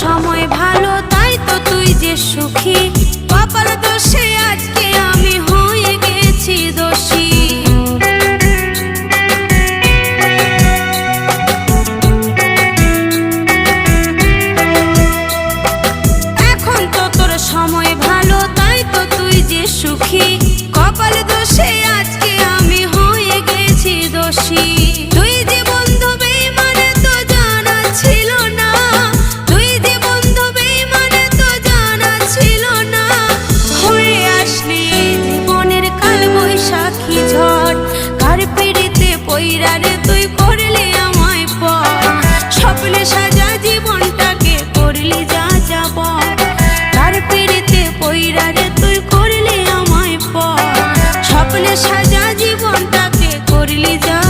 সময় ভালো তাই তো তুই যে সুখী, কপাল দোষে আজকে আমি হয়ে গেছি দোষী। এখন তো তোর সময় ভালো তাই তো তুই যে সুখী, কপাল দোষে আজকে আমি হয়ে গেছি দোষী।